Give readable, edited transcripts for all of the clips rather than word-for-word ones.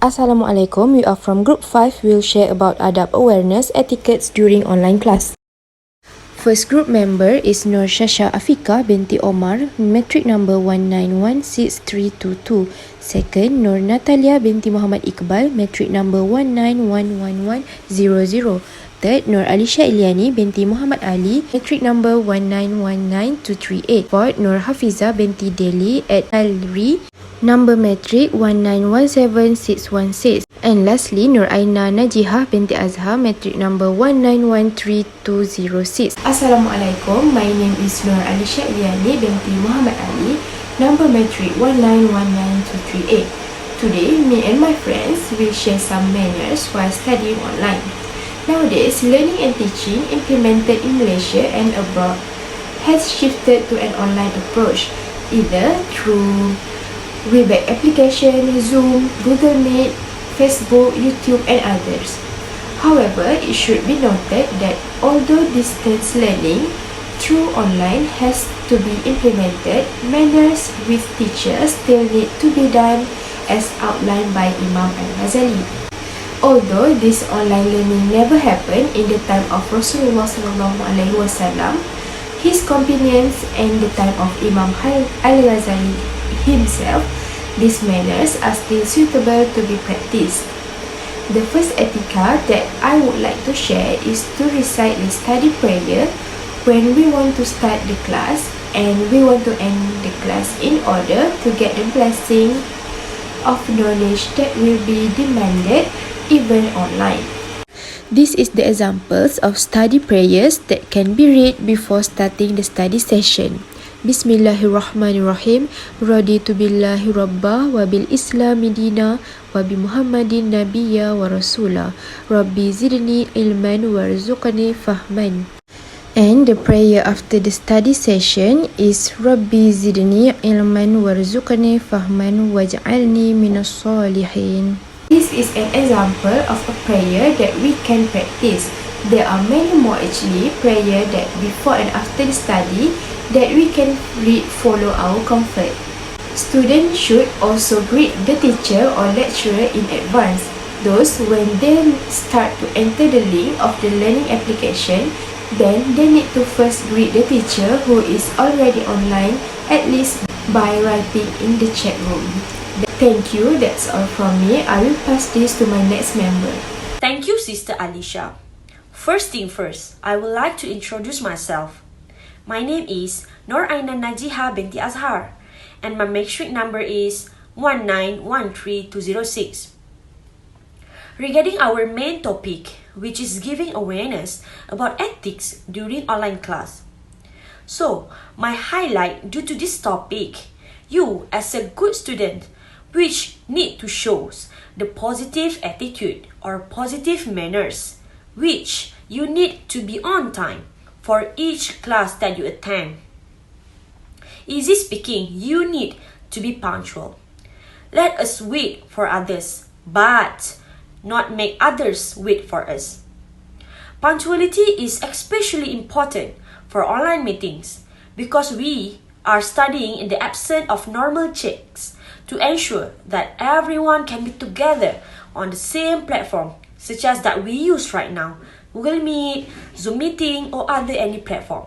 Assalamualaikum, we are from Group 5. We'll share about Adab awareness etiquettes during online class. First group member is NurSyasya Afiqah Binti Omar, metric number 1916322. Second, Nathalia Binti Muhammad Iqbal, metric number 1911100. Third, Nuralisya Illiyani Binti Muhammad Ali, metric number 1919238. Fourth, Hafizah Binti Deli at Dalri, number metric 1917616. And lastly, Aina Najihah Binti Azhar, metric number 1913206. Assalamualaikum, my name is Nuralisya Illiyani Binti Muhammad Ali, number metric 1919238. Today, me and my friends will share some manners while studying online. Nowadays, learning and teaching implemented in Malaysia and abroad has shifted to an online approach, either through Webex application, Zoom, Google Meet, Facebook, YouTube and others. However, it should be noted that although distance learning through online has to be implemented, manners with teachers still need to be done as outlined by Imam Al-Ghazali. Although this online learning never happened in the time of Rasulullah SAW, his companions and the time of Imam Al-Ghazali himself, these manners are still suitable to be practiced. The first etiquette that I would like to share is to recite the study prayer when we want to start the class and we want to end the class in order to get the blessing of knowledge that will be demanded even online. This is the examples of study prayers that can be read before starting the study session. Bismillahirrahmanirrahim. Raditu billahi rabba wa bil islami dina wa bi muhammadin nabiyya wa rasula. Rabbi zidni ilman warzuqni fahman. And the prayer after the study session is Rabbi zidni ilman warzuqni fahman waj'alni minas solihin. This is an example of a prayer that we can practice. There are many more actually prayer that before and after the study that we can read follow our comfort. Students should also greet the teacher or lecturer in advance. Those when they start to enter the link of the learning application, then they need to first greet the teacher who is already online, at least by writing in the chat room. Thank you, that's all from me. I will pass this to my next member. Thank you, Sister Alicia. First thing first, I would like to introduce myself. My name is Aina Najihah Binti Azhar, and my metric number is 1913206. Regarding our main topic, which is giving awareness about ethics during online class. So, my highlight due to this topic, you as a good student, which need to show the positive attitude or positive manners, which you need to be on time for each class that you attend. Easy speaking, you need to be punctual. Let us wait for others, but not make others wait for us. Punctuality is especially important for online meetings because we are studying in the absence of normal checks to ensure that everyone can be together on the same platform, such as that we use right now, Google Meet, Zoom meeting, or other any platform.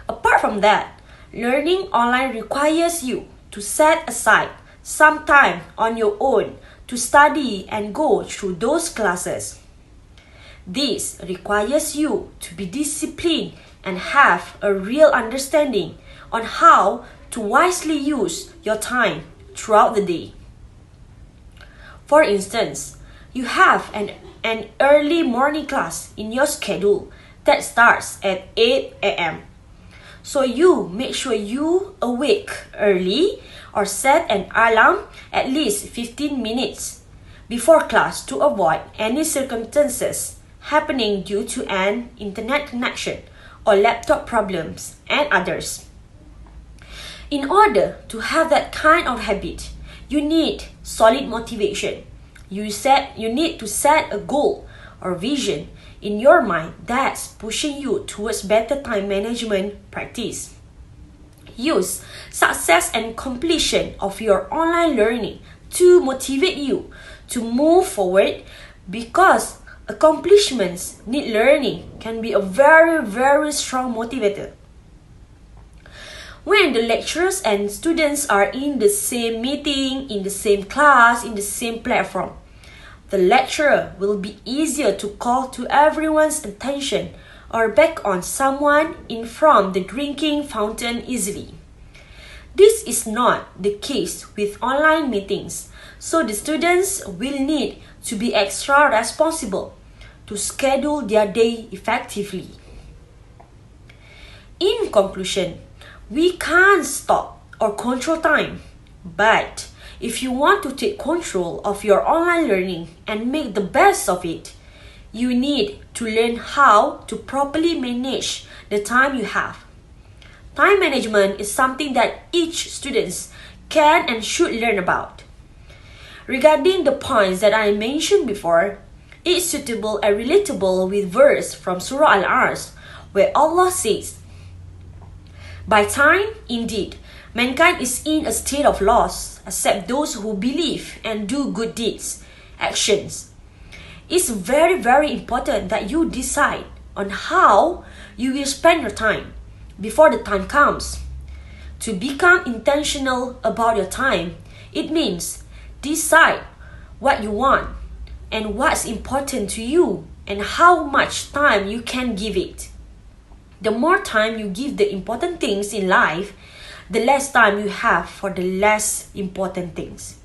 Apart from that, learning online requires you to set aside some time on your own to study and go through those classes. This requires you to be disciplined and have a real understanding on how to wisely use your time throughout the day. For instance, you have an early morning class in your schedule that starts at 8 a.m. So you make sure you awake early or set an alarm at least 15 minutes before class to avoid any circumstances happening due to an internet connection or laptop problems and others. In order to have that kind of habit, you need solid motivation. You need to set a goal or vision in your mind that's pushing you towards better time management practice. Use success and completion of your online learning to motivate you to move forward, because accomplishments need learning can be a very, very strong motivator. When the lecturers and students are in the same meeting, in the same class, in the same platform, the lecturer will be easier to call to everyone's attention or back on someone in from the drinking fountain easily. This is not the case with online meetings, so the students will need to be extra responsible to schedule their day effectively. In conclusion, we can't stop or control time, but if you want to take control of your online learning and make the best of it, you need to learn how to properly manage the time you have. Time management is something that each student can and should learn about. Regarding the points that I mentioned before, it is suitable and relatable with verse from Surah Al-Asr, where Allah says, "By time, indeed, mankind is in a state of loss, except those who believe and do good deeds, actions." It's very, very important that you decide on how you will spend your time before the time comes. To become intentional about your time, it means decide what you want and what's important to you and how much time you can give it. The more time you give the important things in life, the less time you have for the less important things.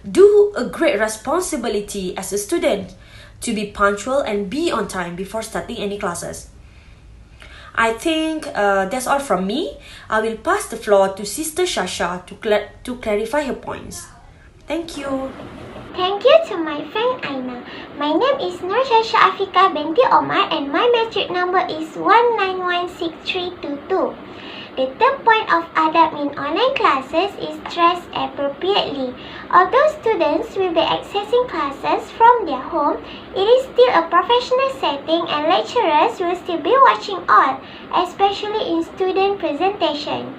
Do a great responsibility as a student to be punctual and be on time before starting any classes. I think that's all from me. I will pass the floor to Sister Shasha to clarify her points. Thank you. Thank you to my friend Aina. My name is NurSyasya Afiqah Binti Omar and my metric number is 1916322. The third point of adab in online classes is dress appropriately. Although students will be accessing classes from their home, it is still a professional setting and lecturers will still be watching all, especially in student presentation.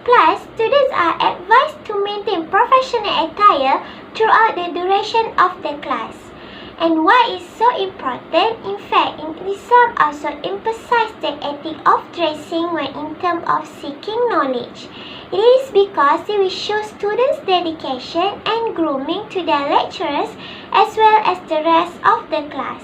Plus, students are advised to maintain professional attire throughout the duration of the class. And why is so important? In fact, in Islam also emphasizes the ethic of dressing when in terms of seeking knowledge. It is because it will show students' dedication and grooming to their lecturers as well as the rest of the class.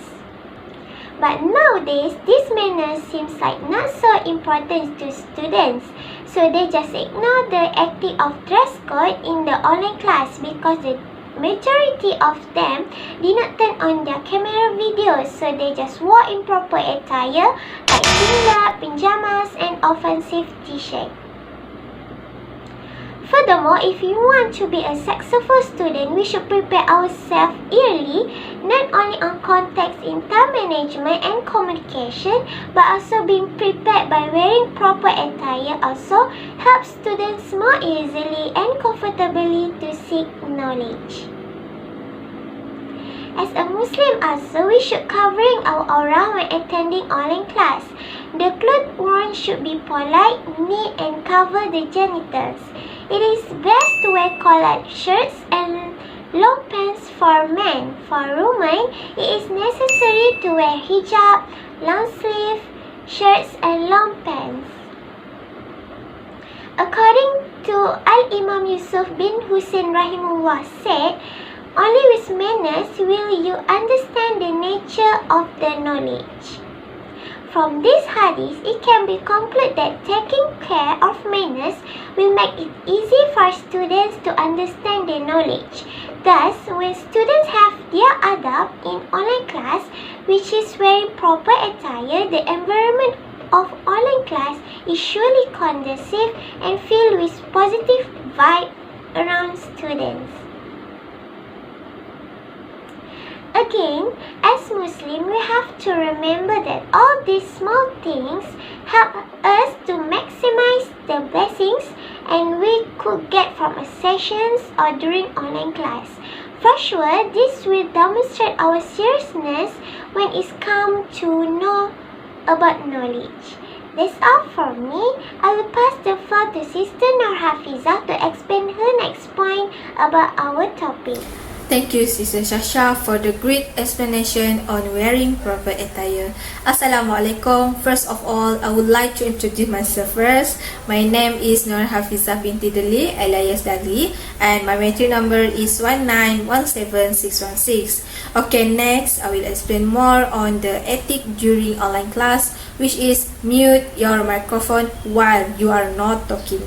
But nowadays, this manner seems like not so important to students, so they just ignore the ethic of dress code in the online class because the majority of them did not turn on their camera videos, so they just wore improper attire like singlet, pajamas, and offensive t-shirt. Furthermore, if we want to be a successful student, we should prepare ourselves early, not only on context in time management and communication, but also being prepared by wearing proper attire also helps students more easily and comfortably to seek knowledge. As a Muslim also, we should covering our aura when attending online class. The clothes worn should be polite, neat, and cover the genitals. It is best to wear collared shirts and long pants for men. For women, it is necessary to wear hijab, long sleeve shirts, and long pants. According to Al-Imam Yusuf bin Hussein Rahimullah said, only with manners will you understand the nature of the knowledge. From this hadith, it can be concluded that taking care of manners will make it easy for students to understand the knowledge. Thus, when students have their adab in online class, which is wearing proper attire, the environment of online class is surely conducive and filled with positive vibe around students. Again, as Muslims, we have to remember that all these small things help us to maximize the blessings and we could get from a sessions or during online class. For sure, this will demonstrate our seriousness when it's come to know about knowledge. That's all from me. I will pass the floor to Sister Noor Hafizah to explain her next point about our topic. Thank you, Sister Shasha, for the great explanation on wearing proper attire. Assalamualaikum. First of all, I would like to introduce myself first. My name is Hafizah Binti Deli, alias Dalri, and my matric number is 1917616. Okay, next, I will explain more on the ethic during online class, which is mute your microphone while you are not talking.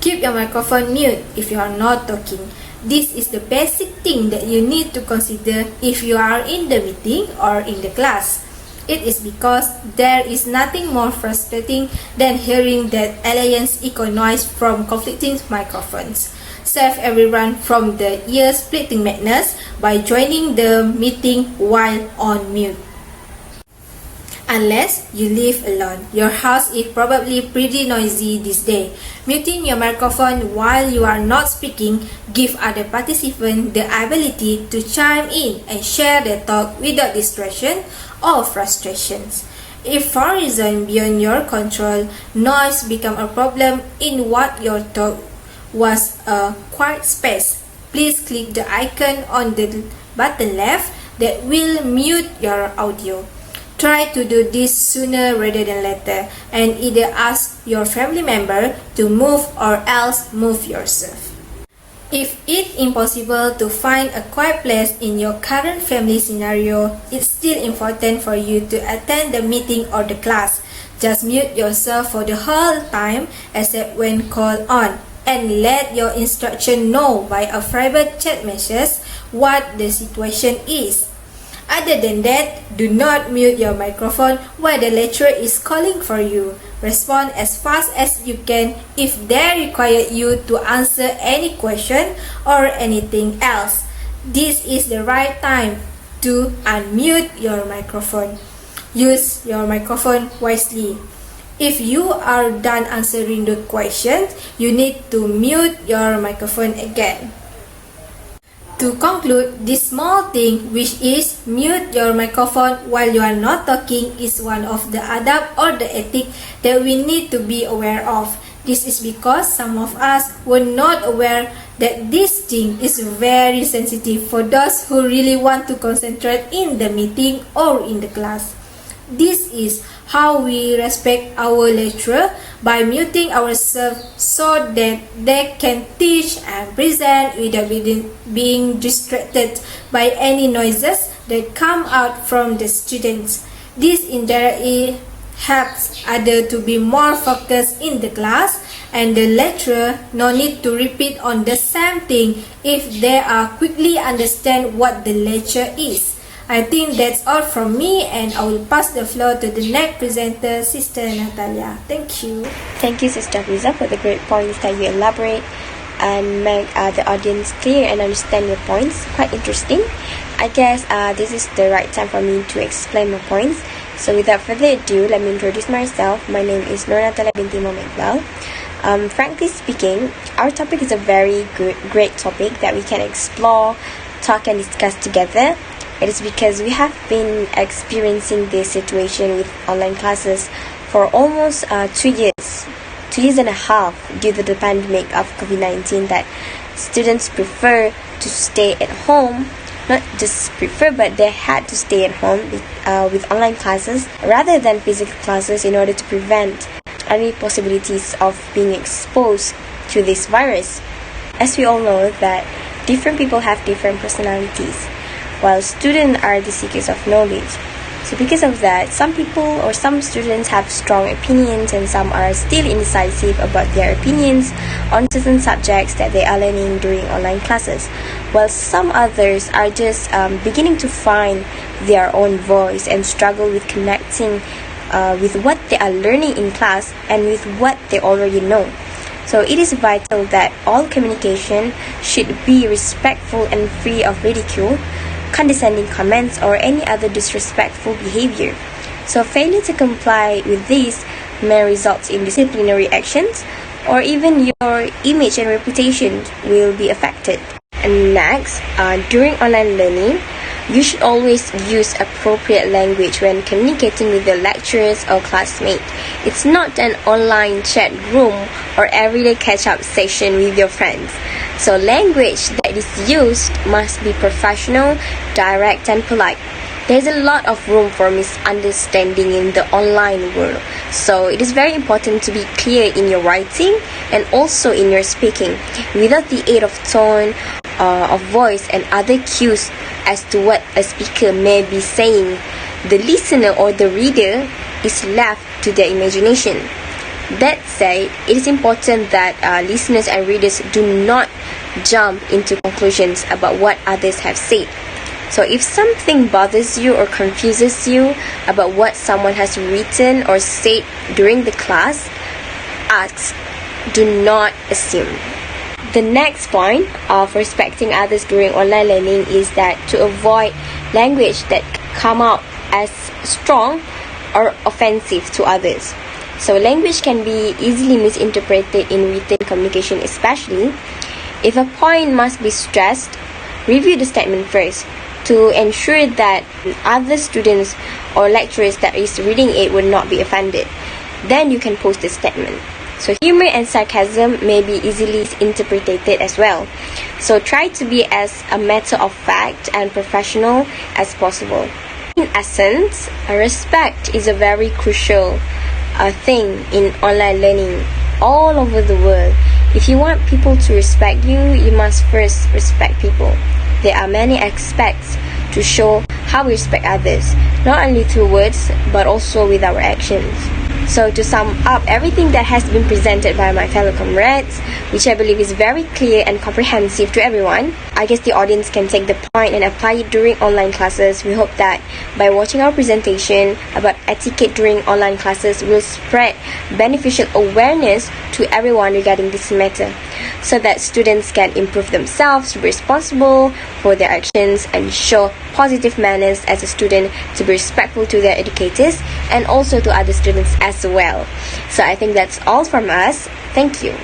Keep your microphone mute if you are not talking. This is the basic thing that you need to consider if you are in the meeting or in the class. It is because there is nothing more frustrating than hearing that aliens echo noise from conflicting microphones. Save everyone from the ear-splitting madness by joining the meeting while on mute. Unless you live alone, your house is probably pretty noisy this day. Muting your microphone while you are not speaking gives other participants the ability to chime in and share their talk without distraction or frustrations. If for reason beyond your control, noise becomes a problem in what your talk was a quiet space, please click the icon on the bottom left that will mute your audio. Try to do this sooner rather than later, and either ask your family member to move or else move yourself. If it's impossible to find a quiet place in your current family scenario, it's still important for you to attend the meeting or the class. Just mute yourself for the whole time except when called on, and let your instruction know by a private chat message what the situation is. Other than that, do not mute your microphone while the lecturer is calling for you. Respond as fast as you can if they require you to answer any question or anything else. This is the right time to unmute your microphone. Use your microphone wisely. If you are done answering the questions, you need to mute your microphone again. To conclude, this small thing, which is mute your microphone while you are not talking, is one of the adab or the ethic that we need to be aware of. This is because some of us were not aware that this thing is very sensitive for those who really want to concentrate in the meeting or in the class. This is how we respect our lecturer, by muting ourselves so that they can teach and present without being distracted by any noises that come out from the students. This indirectly helps others to be more focused in the class, and the lecturer no need to repeat on the same thing if they are quickly understand what the lecture is. I think that's all from me, and I will pass the floor to the next presenter, Sister Nathalia. Thank you. Thank you, Sister Hafizah, for the great points that you elaborate and make the audience clear and understand your points. Quite interesting. I guess this is the right time for me to explain my points. So without further ado, let me introduce myself. My name is Nathalia Binti Iqbal. Frankly speaking, our topic is a very great topic that we can explore, talk and discuss together. It is because we have been experiencing this situation with online classes for almost 2 years and a half due to the pandemic of COVID-19, that students prefer to stay at home. Not just prefer, but they had to stay at home with online classes rather than physical classes in order to prevent any possibilities of being exposed to this virus. As we all know that different people have different personalities, while students are the seekers of knowledge. So because of that, some people or some students have strong opinions, and some are still indecisive about their opinions on certain subjects that they are learning during online classes, while some others are just beginning to find their own voice and struggle with connecting with what they are learning in class and with what they already know. So it is vital that all communication should be respectful and free of ridicule, condescending comments, or any other disrespectful behavior. So failure to comply with this may result in disciplinary actions, or even your image and reputation will be affected. And next, during online learning, You should always use appropriate language when communicating with your lecturers or classmates. It's not an online chat room or everyday catch-up session with your friends. So language that is used must be professional, direct and polite. There's a lot of room for misunderstanding in the online world. So it is very important to be clear in your writing and also in your speaking, without the aid of tone, of voice and other cues as to what a speaker may be saying. The listener or the reader is left to their imagination. That said, it is important that listeners and readers do not jump into conclusions about what others have said. So if something bothers you or confuses you about what someone has written or said during the class, ask. Do not assume. The next point of respecting others during online learning is that to avoid language that come out as strong or offensive to others. So language can be easily misinterpreted in written communication, especially if a point must be stressed. Review the statement first to ensure that other students or lecturers that is reading it will not be offended. Then you can post the statement. So humor and sarcasm may be easily interpreted as well. So try to be as a matter of fact and professional as possible. In essence, respect is a very crucial thing in online learning all over the world. If you want people to respect you, you must first respect people. There are many aspects to show how we respect others, not only through words, but also with our actions. So to sum up everything that has been presented by my fellow comrades, which I believe is very clear and comprehensive to everyone, I guess the audience can take the point and apply it during online classes. We hope that by watching our presentation about etiquette during online classes will spread beneficial awareness to everyone regarding this matter, so that students can improve themselves to be responsible for their actions and show positive manners as a student, to be respectful to their educators and also to other students as well. So I think that's all from us. Thank you.